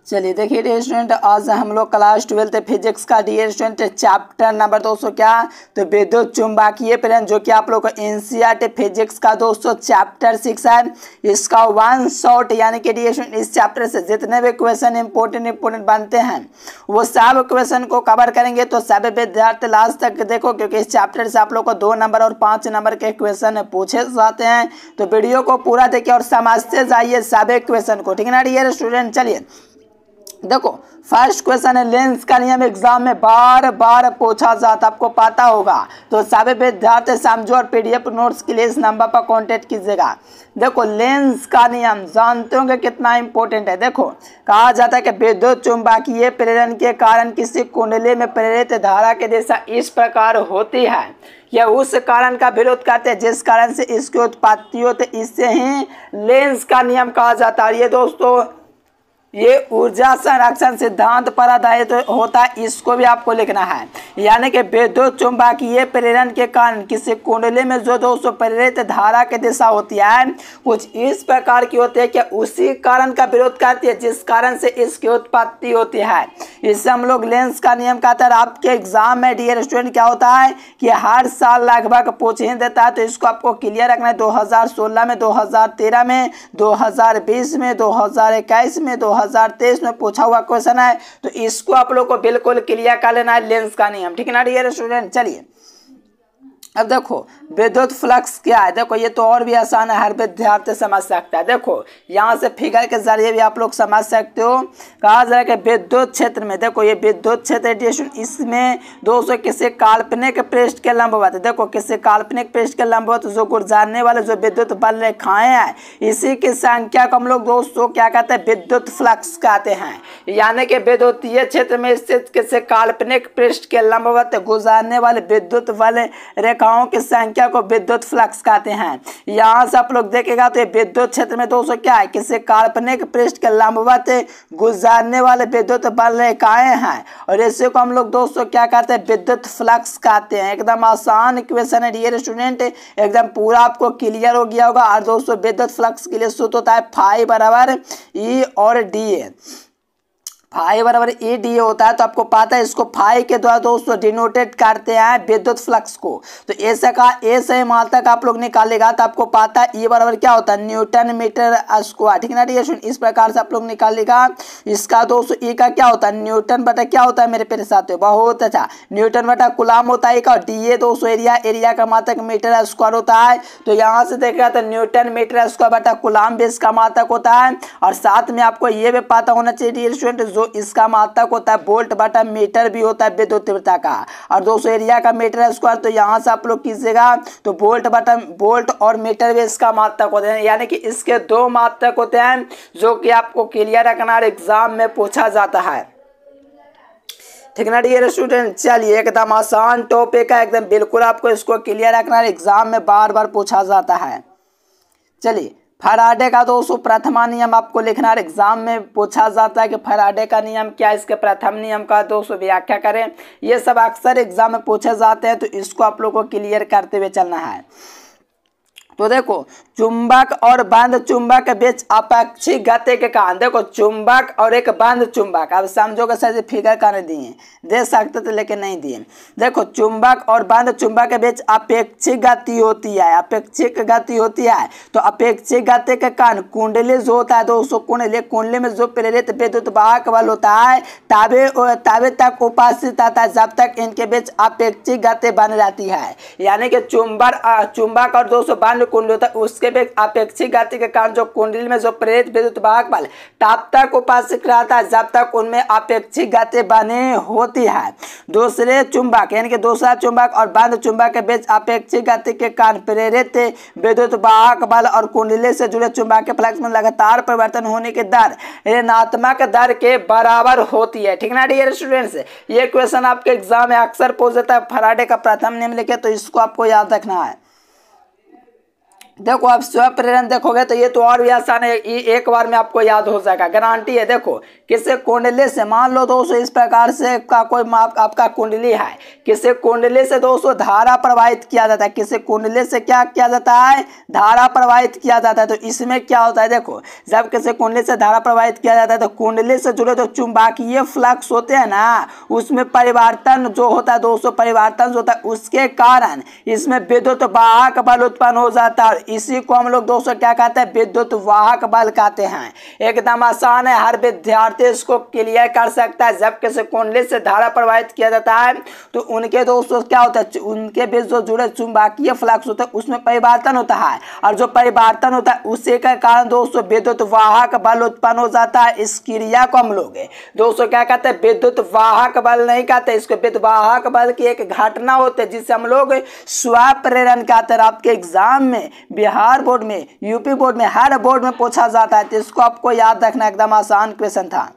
चलिए देखिए dear student, आज हम लोग क्लास 12 फिजिक्स का डियर स्टूडेंट चैप्टर नंबर 200 क्या तो विद्युत चुंबकीय प्रेरण, जो कि आप लोग को एनसीईआरटी फिजिक्स का दोस्तों चैप्टर 6 है। इसका वन शॉट यानी कि डियर स्टूडेंट इस चैप्टर से जितने भी क्वेश्चन इंपोर्टेंट बनते हैं वो सब क्वेश्चन को कवर करेंगे। तो सभी विद्यार्थी लास्ट तक देखो, क्योंकि इस चैप्टर से आप लोग को 2 नंबर और 5 नंबर के क्वेश्चन पूछे जाते हैं। तो वीडियो को पूरा देखिए और समझते जाइए सभी क्वेश्चन को, ठीक है ना डियर स्टूडेंट। चलिए देखो, फर्स्ट क्वेश्चन है लेंस का नियम एग्जाम में बार बार पूछा जाता, आपको पता होगा। तो सभी विद्यार्थी समझो और पीडीएफ नोट्स के लिए इस नंबर पर कांटेक्ट कीजिएगा। देखो लेंस का नियम जानते होंगे कितना इंपॉर्टेंट है। देखो कहा जाता है कि विद्युत चुंबकीय प्रेरण के कारण किसी कुंडली में प्रेरित धारा की दिशा इस प्रकार होती है, यह उस कारण का विरोध करते हैं जिस कारण से इसकी उत्पत्ति होती, इससे ही लेंस का नियम कहा जाता है। ये दोस्तों ये ऊर्जा संरक्षण सिद्धांत पर आधारित होता है, इसको भी आपको लिखना है। यानी कि विद्युत चुंबकीय प्रेरण के कारण किसी कुंडली में जो दोस्तों प्रेरित धारा की दिशा होती है कुछ इस प्रकार की होती है कि उसी कारण का विरोध करती है जिस कारण से इसकी उत्पत्ति होती है। इससे हम लोग लेंस का नियम कहते हैं। आपके एग्जाम में डियर स्टूडेंट क्या होता है कि हर साल लगभग पूछ ही देता है, तो इसको आपको क्लियर रखना है। 2016 में, 2013 में, 2020 में, 2021 में, 2023 में पूछा हुआ क्वेश्चन है, तो इसको आप लोग को बिल्कुल क्लियर कर लेना है लेंस का नियम, ठीक है ना डियर स्टूडेंट। चलिए अब देखो विद्युत फ्लक्स क्या है। देखो ये तो और भी आसान है, हर विद्यार्थी समझ सकता है। देखो यहाँ से फिगर के जरिए भी आप लोग समझ सकते हो। कहा जा रहा है कि विद्युत क्षेत्र में, देखो ये विद्युत क्षेत्र इसमें दोस्तों किसी काल्पनिक पृष्ठ के लंबवत, देखो किसी काल्पनिक पृष्ठ के लंबवत जो गुजरने वाले जो विद्युत बल रेखाएं हैं इसी की संख्या को हम लोग दोस्तों क्या कहते हैं, विद्युत फ्लक्स कहते हैं। यानी कि विद्युतीय क्षेत्र में स्थित किसी काल्पनिक पृष्ठ के लंबवत गुजरने वाले विद्युत बल रेखा की संख्या को विद्युत फ्लक्स कहते हैं। यहाँ से आप लोग देखेगा तो ये विद्युत क्षेत्र में दोस्तों क्या है, किसी काल्पनिक पृष्ठ के लंबवत गुजरने वाले विद्युत बल रेखाएं हैं और इसी को हम लोग दोस्तों क्या कहते हैं, विद्युत फ्लक्स कहते हैं। एकदम आसान क्वेश्चन है डियर स्टूडेंट, एकदम पूरा आपको क्लियर हो गया होगा। और दोस्तों विद्युत फ्लक्स के लिए सूत्र होता है फाई बराबर ई और डी ए। फाई बराबर ई डी होता है, तो आपको पता है इसको फाई के द्वारा दोस्तों डिनोटेट करते हैं विद्युत फ्लक्स को। तो ऐसे का ए से मात्रा का आप लोग निकालेगा तो आपको पता है ई बराबर क्या होता है, न्यूटन मीटर स्क्वायर, ठीक है ना डियर। इस प्रकार से आप लोग निकालेगा। इसका दोस्तों ई का क्या होता है, न्यूटन बटा क्या होता है मेरे साथ, बहुत अच्छा, न्यूटन बटा कुलाम होता है। डी ए दोस्तों एरिया का मात्रक मीटर स्क्वायर होता है। तो यहाँ से देखेगा तो न्यूटन मीटर स्क्वायर बटा कुलाम बेस का मात्रक होता है। और साथ में आपको ये भी पता होना चाहिए डियर स्टूडेंट जो इसका मात्रक होता है वोल्ट बटा मीटर भी होता है विद्युत तीव्रता का। और दोस्तों एरिया का मीटर स्क्वायर, तो यहाँ से आप लोग कीजिएगा तो वोल्ट और मीटर भी इसका मात्रक होते हैं। यानी कि इसके 2 मात्रक होते हैं जो कि आपको क्लियर रखना एग्जाम में पूछा जाता है, ठीक ना डियर स्टूडेंट। चलिए एकदम आसान टॉपिक है, एकदम बिल्कुल आपको इसको क्लियर रखना एग्जाम में बार बार पूछा जाता है। चलिए फैराडे का दोस्तों प्रथमा नियम आपको लिखना है, एग्जाम में पूछा जाता है कि फैराडे का नियम क्या है, इसके प्रथम नियम का दोस्तों व्याख्या करें। ये सब अक्सर एग्जाम में पूछे जाते हैं, तो इसको आप लोगों को क्लियर करते हुए चलना है। तो देखो चुंबक और बंद चुंबक के बीच अपेक्षिक गति के कारण, देखो चुंबक और एक बंद चुंबक, अब समझोगे सर फिगर का नहीं दिए, दे सकते थे लेकिन नहीं दिए। देखो चुंबक और बंद चुंबक के बीच अपेक्षिक गति होती है, अपेक्षिक गति होती है। तो अपेक्षिक गति के कारण कुंडली जो होता है दोस्तों, कुंडली में जो प्रेरित विद्युत वाहक बल होता है तभी तक उपस्थित आता है जब तक इनके बीच अपेक्षिक गति बन रहती है। यानी कि चुंबक और दोस्तों बंद कुंडली होता है उसके भी अपेक्षिक गति के कारण जो कुंडली में जो प्रेरित विद्युत वाहक बल तब तक उपस्थित रहता है जब तक उनमें अपेक्षिक गति बनी होती है। दूसरे चुंबक यानी कि दूसरा चुंबक और बंद चुंबक के बीच अपेक्षिक गति के कारण प्रेरित विद्युत वाहक बल और कुंडली से जुड़े चुंबकीय फ्लक्स में लगातार परिवर्तन होने की दर ऋणात्मक दर के बराबर होती है, ठीक ना डियर स्टूडेंट्स। ये क्वेश्चन आपके एग्जाम में अक्सर पूछ जाता है, फैराडे का प्रथम नियम लिखे, तो इसको आपको याद रखना है। देखो आप स्व प्रेरण देखोगे तो ये तो और भी आसान है, ये एक बार में आपको याद हो जाएगा, गारंटी है। देखो किसी कुंडली से, मान लो दोस्तों इस प्रकार से का कोई आपका कुंडली है, किसी कुंडली से दोस्तों धारा प्रवाहित किया जाता है, किसी कुंडली से क्या किया जाता है, धारा प्रवाहित किया जाता है। तो इसमें क्या होता है, देखो जब किसी कुंडली से धारा प्रवाहित किया जाता है तो कुंडली से जुड़े जो चुंबकीय फ्लक्स होते हैं ना, उसमें परिवर्तन जो होता है दोस्तों, परिवर्तन जो होता है उसके कारण इसमें विद्युत वाहक बल उत्पन्न हो जाता है। इसी को हम लोग दोस्तों क्या कहते हैं, विद्युत वाहक बल कहते हैं। एकदम आसान है, हर विद्यार्थी इसको क्लियर कर सकता है। जब किसी कुंडली से धारा प्रवाहित किया जाता है तो उनके दोस्तों क्या होता है, उनके बीच जो जुड़े चुंबकीय फ्लक्स होता है उसमें परिवर्तन होता है, और जो परिवर्तन होता है उसी के कारण दोस्तों विद्युत वाहक बल उत्पन्न हो जाता है। इस क्रिया को हम लोग दोस्तों क्या कहते हैं, विद्युत वाहक बल नहीं कहते, इसको विद्युत वाहक बल की एक घटना होती है जिसे हम लोग स्व प्रेरण कहते हैं। आपके एग्जाम में बिहार बोर्ड में, यूपी बोर्ड में, हर बोर्ड में पूछा जाता है, तो इसको आपको याद रखना, एकदम आसान क्वेश्चन था।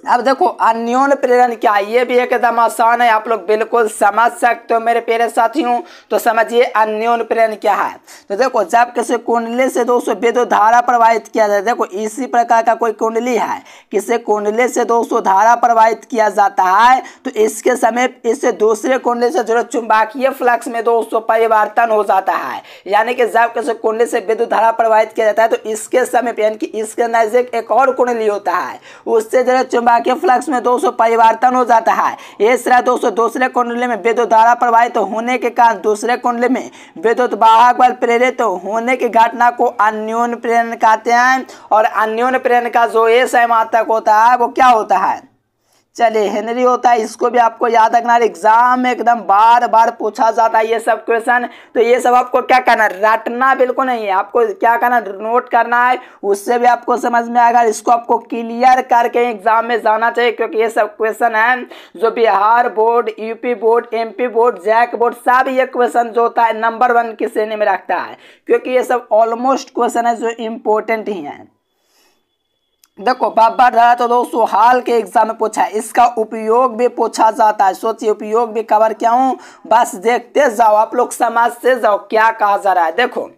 अब देखो अन्योन्य प्रेरण क्या है, ये भी एकदम आसान है, आप लोग बिल्कुल समझ सकते हो मेरे प्यारे साथियों। तो समझिए अन्योन्य प्रेरण क्या है। तो देखो जब किसी कुंडली से दोस्तों विद्युत धारा प्रवाहित किया जाए, देखो इसी प्रकार का कोई कुंडली है, किसी कुंडली से दोस्तों धारा प्रवाहित किया जाता है तो इसके समय इससे दूसरे कुंडली से जुड़े चुंबकीय फ्लक्स में दोस्तों परिवर्तन हो जाता है। यानी कि जब किसी कुंडली से विद्युत धारा प्रवाहित किया जाता है तो इसके समय यानी कि इसके नजदीक एक और कुंडली होता है, उससे जुड़े चुंबकीय फ्लक्स में दोस्तों परिवर्तन हो जाता है। इस तरह दोस्तों दूसरे कुंडली में विद्युत धारा प्रवाहित होने के कारण दूसरे कुंडली में विद्युत वाहक बल प्रेरित होने की घटना को अन्योन्य प्रेरण कहते हैं। और अन्योन्य प्रेरण का जो ये समर्थक होता है वो क्या होता है, चलिए हेनरी होता है। इसको भी आपको याद रखना, एग्जाम में एकदम बार बार पूछा जाता है ये सब क्वेश्चन। तो ये सब आपको क्या करना, रटना बिल्कुल नहीं है, आपको क्या करना, नोट करना है, उससे भी आपको समझ में आएगा। इसको आपको क्लियर करके एग्जाम में जाना चाहिए, क्योंकि ये सब क्वेश्चन है जो Bihar board, UP board, MP board, JAC board, सब ये क्वेश्चन जो होता है नंबर 1 की श्रेणी में रखता है, क्योंकि ये सब ऑलमोस्ट क्वेश्चन है जो इम्पोर्टेंट ही है। देखो बाबा धारा तो दोस्तों हाल के एग्जाम में पूछा है, इसका उपयोग भी पूछा जाता है। सोचिए उपयोग भी कवर क्या हूं, बस देखते जाओ, आप लोग समझते जाओ क्या कहा जा रहा है। देखो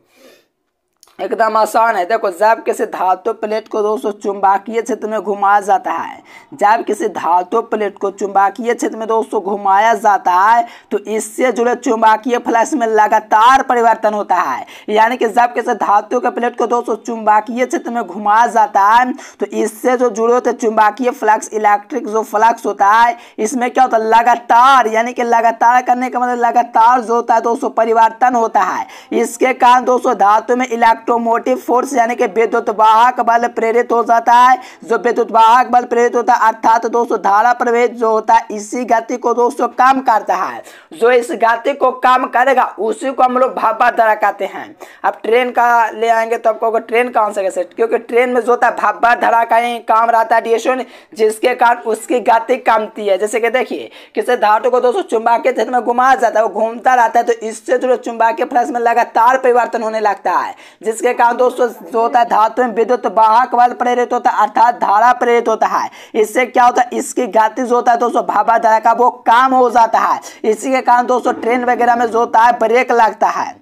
एकदम आसान है। देखो जब किसी धातु प्लेट को दोस्तों चुंबकीय क्षेत्र में घुमाया जाता है, जब किसी धातु प्लेट को चुंबकीय क्षेत्र में दोस्तों घुमाया जाता है तो इससे जुड़े चुंबकीय फ्लक्स में लगातार परिवर्तन होता है। यानी कि जब किसी धातु के प्लेट को दोस्तों चुंबकीय क्षेत्र में घुमाया जाता है तो इससे जो जुड़े होते चुंबकीय फ्लक्स, इलेक्ट्रिक जो फ्लक्स होता है, इसमें क्या होता है, लगातार, यानी कि लगातार करने का मतलब लगातार जो होता है दोस्तों परिवर्तन होता है। इसके कारण दोस्तों धातु में इलेक्ट्रोमोटिव फोर्स यानी कि विद्युत वाहक बल प्रेरित हो जाता है। जो विद्युत वाहक बल प्रेरित होता है अर्थात दोस्तों धारा प्रवेश जो होता है इसी गति को दोस्तों कम करता है। जो इस गति को कम करेगा उसी को हम लोग भापा धारा कहते हैं। अब ट्रेन का ले आएंगे तो आपको ट्रेन कौन सा कैसे, क्योंकि ट्रेन में जो होता है भापा धारा का ही काम रहता है डिएशन, जिसके कारण उसकी गति कमती है। जैसे कि देखिए किसी धातु को दोस्तों चुंबकीय क्षेत्र में घुमाया जाता है, वो घूमता रहता है तो इससे जो चुंबकीय फ्लक्स में लगातार परिवर्तन होने लगता है, जिसके कारण दोस्तों जो होता है धातु में विद्युत वाहक बल प्रेरित होता है अर्थात धारा प्रेरित होता है। इससे क्या होता है, इसकी गति जो होता है दोस्तों भापा धारा का वो कम हो जाता है। इसी के कारण दोस्तों ट्रेन वगैरह में जो होता है ब्रेक लगता है।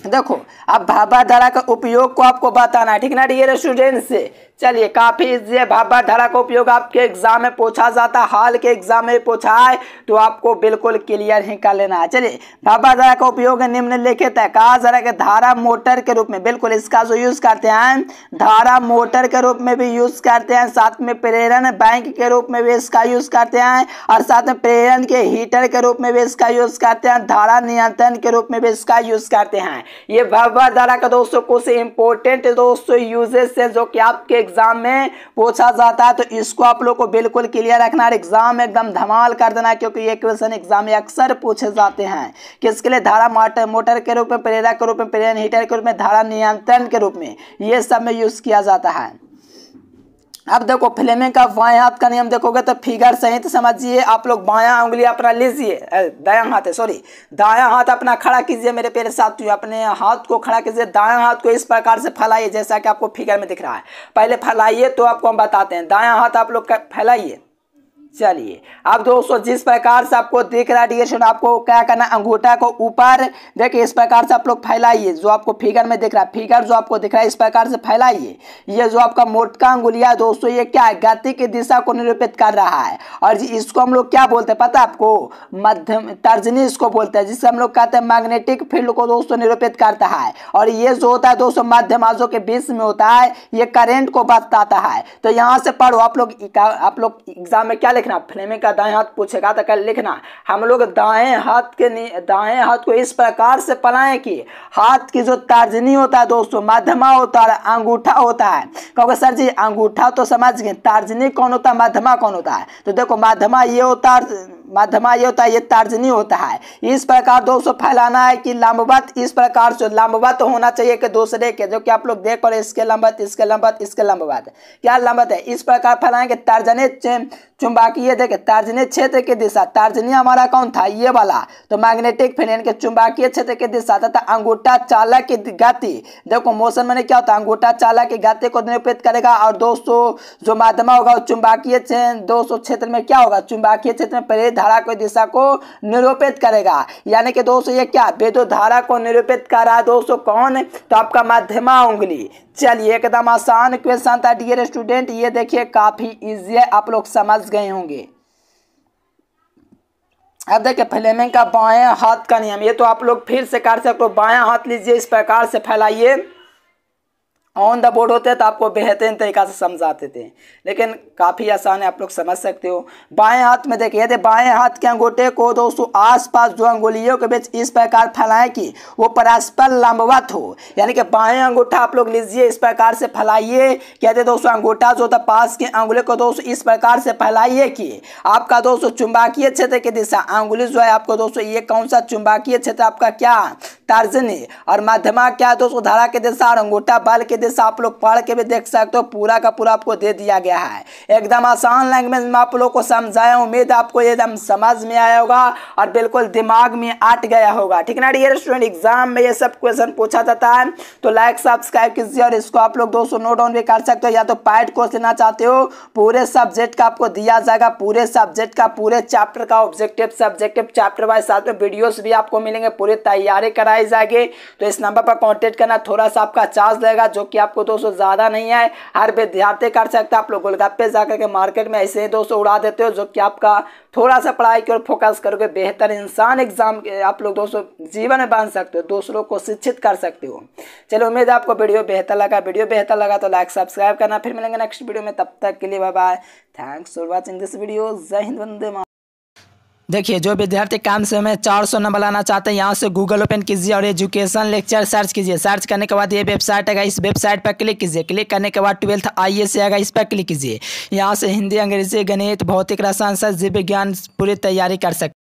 देखो अब भापा धारा का उपयोग को आपको बताना है, ठीक ना डियर स्टूडेंट्स। चलिए काफी इजी है, भापा धारा का उपयोग आपके एग्जाम में पूछा जाता है, हाल के एग्जाम में पूछा है तो आपको बिल्कुल क्लियर ही कर लेना है। चलिए भापा धारा का उपयोग निम्नलिखित है, कहा जा रहा है कि धारा मोटर के रूप में, बिल्कुल इसका जो यूज करते हैं धारा मोटर के रूप में भी यूज करते हैं, साथ में प्रेरण बैंक के रूप में भी इसका यूज करते हैं, और साथ में प्रेरण के हीटर के रूप में भी इसका यूज करते हैं, धारा नियंत्रण के रूप में भी इसका यूज करते हैं। ये भापा धारा का दोस्तों कुछ इंपॉर्टेंट दोस्तों यूजेस है जो कि आपके एग्जाम में पूछा जाता है, तो इसको आप लोग को बिल्कुल क्लियर रखना है, एग्जाम में एकदम धमाल कर देना, क्योंकि ये क्वेश्चन एग्जाम में अक्सर पूछे जाते हैं। किसके लिए, धारा मोटर के रूप में, प्रेरक के रूप में, प्रेरण हीटर के रूप में, धारा नियंत्रण के रूप में, ये सब में यूज किया जाता है। अब देखो फ्लेमिंग का बाएं हाथ का नियम देखोगे तो फिगर सहित समझिए। आप लोग बायां उंगली अपना लीजिए, दायां हाथ है सॉरी, दायां हाथ अपना खड़ा कीजिए मेरे प्यारे साथियों, अपने हाथ को खड़ा कीजिए, दायां हाथ को इस प्रकार से फैलाइए जैसा कि आपको फिगर में दिख रहा है। पहले फैलाइए तो आपको हम बताते हैं, दायां हाथ आप लोग फैलाइए, चलिए अब दोस्तों जिस प्रकार से आपको दिख रहा है डियर स्टूडेंट, आपको क्या करना, अंगूठा को ऊपर देखिए इस प्रकार से आप लोग फैलाइए। जो आपको फिगर में दिख रहा है, फिगर जो आपको दिख रहा है इस प्रकार से फैलाइए। ये जो आपका मोटका अंगुलिया है दोस्तों, ये क्या है, गति की दिशा को निरूपित कर रहा है। और इसको हम लोग क्या बोलते हैं पता है आपको, मध्यम तर्जनी इसको बोलते हैं, जिससे हम लोग कहते हैं मैग्नेटिक फील्ड को दोस्तों निरूपित करता है। और ये जो होता है दोस्तों मध्यम आजों के बीच में होता है, ये करंट को बताता है। तो यहाँ से पढ़ो आप लोग एग्जाम में क्या लिखना, फ्लेमिंग का दाएं हाथ पूछेगा तो क्या लिखना, हम लोग दाएं हाथ को इस प्रकार से फैलाएं कि हाथ की जो तर्जनी होता है दोस्तों, मध्यमा होता है, अंगूठा होता है। कहोगे सर जी अंगूठा तो समझ गए, तर्जनी कौन होता है, मध्यमा कौन होता है? तो देखो मध्यमा ये होता है, ये तर्जनी होता है। इस प्रकार दोस्तों फैलाना है कि लंबवत, इस प्रकार से लंबवत होना चाहिए कि दूसरे के, जो कि आप लोग देख पा इसके लंबवत, इसके लंबवत, इसके लंबवत, क्या लंबवत है, इस प्रकार फैलाएंगे। तर्जनी चुंबकीय देखे तर्जनी क्षेत्र की दिशा, तर्जनी हमारा कौन था, ये वाला, तो मैग्नेटिक फील्ड के चुंबकीय क्षेत्र की दिशा तथा अंगूठा चालक की गति। देखो मोशन में क्या होता है, अंगूठा चालक की गति को निरूपित करेगा। और दोस्तों जो माध्यमा होगा चुंबकीय दोस्तों क्षेत्र में क्या होगा, चुंबकीय क्षेत्र में प्रेरित धारा की दिशा को निरूपित करेगा। यानी कि दोस्तों ये क्या, विद्युत धारा को निरूपित कर रहा है दोस्तों कौन, तो आपका मध्यमा उंगली। चलिए एकदम आसान क्वेश्चन था डियर स्टूडेंट, ये देखिए काफी इजी है, आप लोग समझ गए होंगे। अब देखिए फ्लेमिंग का बाएं हाथ का नियम, ये तो आप लोग फिर से कर सकते हो। बाएं हाथ लीजिए, इस प्रकार से फैलाइए। ऑन द बोर्ड होते तो आपको बेहतरीन तरीका से समझाते थे, लेकिन काफ़ी आसान है, आप लोग समझ सकते हो। बाएं हाथ में देखिए, यदि बाएं हाथ के अंगूठे को दोस्तों आसपास जो अंगुलियों के बीच इस प्रकार फैलाएं कि वो परस्पर लंबवत हो, यानी कि बाएं अंगूठा आप लोग लीजिए, इस प्रकार से फैलाइए। कहते दोस्तों अंगूठा जो होता है पास के अंगुली को दोस्तों इस प्रकार से फैलाइए कि आपका दोस्तों चुंबकीय क्षेत्र की दिशा, अंगुली जो है आपको दोस्तों ये कौन सा चुंबकीय क्षेत्र आपका क्या, तर्जनी, और मध्यमा क्या दोस्तों धारा की दिशा, और अंगूठा बल की दिशा। आप लोग पढ़ के भी देख सकते हो, पूरा का पूरा आपको दे दिया गया है। एकदम आसान लैंग्वेज में आप लोग को समझाया, उम्मीद आपको एकदम समझ में आया होगा और बिल्कुल दिमाग में अट गया होगा, ठीक ना डियर स्टूडेंट। एग्जाम में ये सब क्वेश्चन पूछा जाता है, तो लाइक सब्सक्राइब कीजिए और इसको आप लोग दोस्तों नोट डाउन भी कर सकते हो। या तो पार्ट कोर्स लेना चाहते हो, पूरे सब्जेक्ट का आपको दिया जाएगा, पूरे सब्जेक्ट का, पूरे चैप्टर का ऑब्जेक्टिव सब्जेक्टिव चैप्टर वाइज, साथ में वीडियोस भी आपको मिलेंगे, पूरी तैयारी कराई जाएगी। तो इस नंबर पर कांटेक्ट करना, थोड़ा सा आपका चार्ज लगेगा, जो कि आपको दोस्तों ज़्यादा नहीं है, हर विद्यार्थी कर सकता है। आप लोग गोलगप्पे जाकर के मार्केट में ऐसे ही दोस्तों उड़ा देते हो, जो कि आपका थोड़ा सा पढ़ाई की ओर फोकस करोगे, बेहतर इंसान एग्जाम आप लोग दोस्तों जीवन में बन सकते हो, दूसरों को शिक्षित कर सकते हो। चलो उम्मीद है आपको वीडियो बेहतर लगा तो लाइक सब्सक्राइब करना। फिर मिलेंगे नेक्स्ट वीडियो में, तब तक के लिए bye bye, thanks for watching this video. जय हिंद, वंदे मातरम। देखिए जो विद्यार्थी काम से में 400 नंबर लाना चाहते हैं, यहाँ से गूगल ओपन कीजिए और एजुकेशन लेक्चर सर्च कीजिए। सर्च करने के बाद ये वेबसाइट आएगा, इस वेबसाइट पर क्लिक कीजिए। क्लिक करने के बाद 12th IAS आएगा, इस पर क्लिक कीजिए। यहाँ से हिंदी, अंग्रेजी, गणित, भौतिक, रसायन, जीव विज्ञान पूरी तैयारी कर सकते हैं।